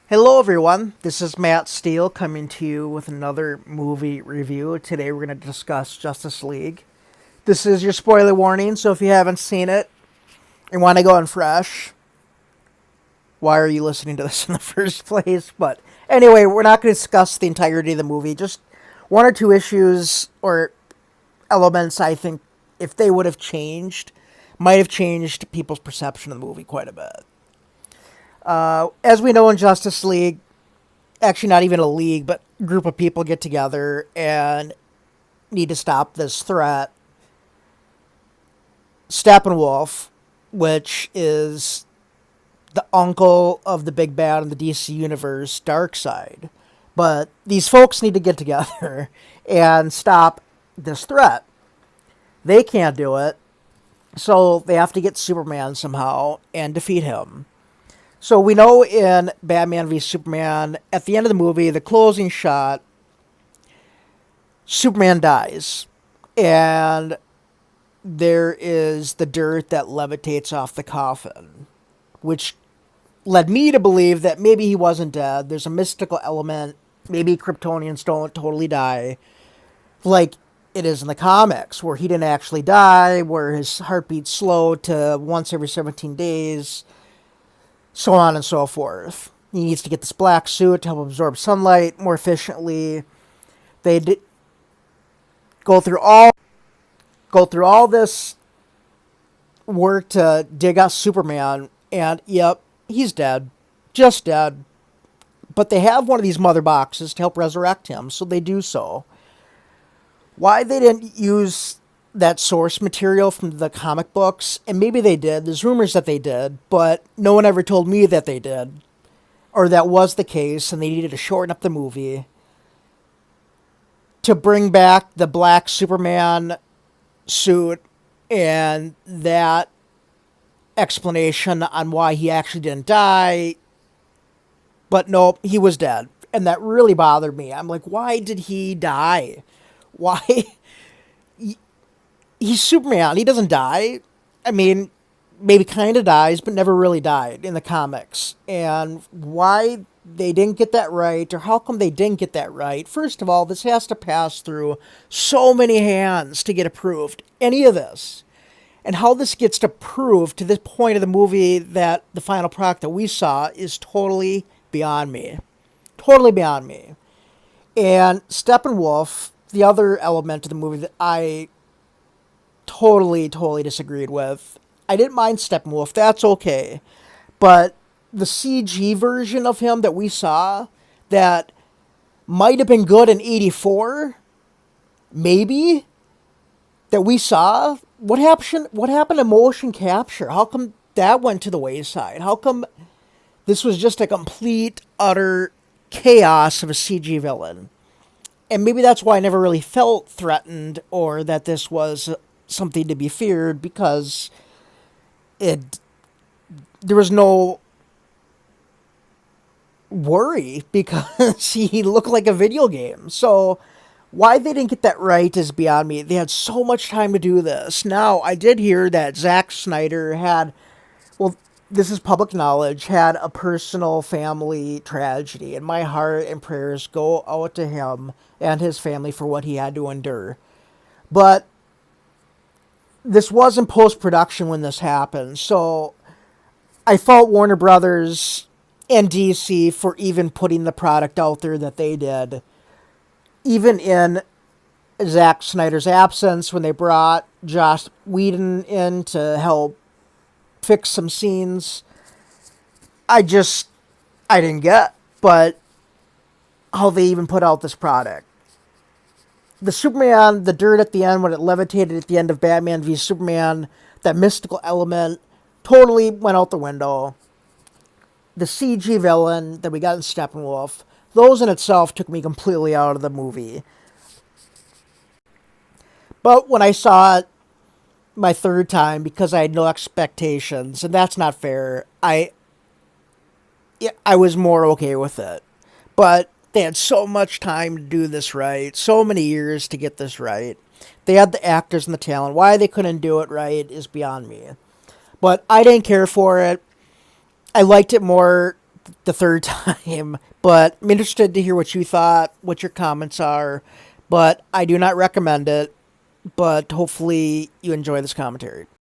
Hello, everyone. This is Matt Steele coming to you with another movie review. Today, we're going to discuss Justice League. This is your spoiler warning, so if you haven't seen it and want to go in fresh, why are you listening to this in the first place? But anyway, we're not going to discuss the entirety of the movie, just one or two issues or elements I think, if they would have changed, might have changed people's perception of the movie quite a bit. As we know in Justice League, actually not even a league, but a group of people get together and need to stop this threat. Steppenwolf, which is the uncle of the big bad in the DC universe, Darkseid. But these folks need to get together and stop this threat. They can't do it, so they have to get Superman somehow and defeat him. So we know in Batman v Superman, at the end of the movie, the closing shot, Superman dies. And there is the dirt that levitates off the coffin, which led me to believe that maybe he wasn't dead. There's a mystical element. Maybe Kryptonians don't totally die, like it is in the comics, where he didn't actually die, where his heartbeat slowed to once every 17 days, so on and so forth. He needs to get this black suit to help absorb sunlight more efficiently. They go through all this work to dig out Superman, and yep, he's dead, just dead. But they have one of these mother boxes to help resurrect him, so they do so. Why they didn't use that source material from the comic books, and maybe they did, there's rumors that they did, but no one ever told me that they did, or that was the case, and they needed to shorten up the movie to bring back the black Superman suit and that explanation on why he actually didn't die. But nope, he was dead, and that really bothered me. I'm like, why did he die? Why? He's Superman. He doesn't die. I mean, maybe kind of dies, but never really died in the comics. And why they didn't get that right, or how come they didn't get that right? First of all, this has to pass through so many hands to get approved. Any of this. And how this gets approved to this point of the movie, that the final product that we saw, is totally beyond me. Totally beyond me. And Steppenwolf, the other element of the movie that I totally disagreed with. I didn't mind Steppenwolf, that's okay. But the CG version of him that we saw, that might have been good in 84, maybe, that we saw, what happened to motion capture? How come that went to the wayside? How come this was just a complete, utter chaos of a CG villain? And maybe that's why I never really felt threatened, or that this was something to be feared, because there was no worry, because he looked like a video game. So why they didn't get that right is beyond me. They had so much time to do this. Now, I did hear that Zack Snyder had, well, this is public knowledge, had a personal family tragedy, and my heart and prayers go out to him and his family for what he had to endure. But this was in post-production when this happened, so I fault Warner Brothers and DC for even putting the product out there that they did. Even in Zack Snyder's absence, when they brought Joss Whedon in to help fix some scenes, I didn't get, but how they even put out this product. The Superman, the dirt at the end, when it levitated at the end of Batman v Superman, that mystical element totally went out the window. The CG villain that we got in Steppenwolf, those in itself took me completely out of the movie. But when I saw it my third time, because I had no expectations, and that's not fair, I was more okay with it. But they had so much time to do this right, so many years to get this right. They had the actors and the talent. Why they couldn't do it right is beyond me. But I didn't care for it. I liked it more the third time. But I'm interested to hear what you thought, what your comments are. But I do not recommend it. But hopefully you enjoy this commentary.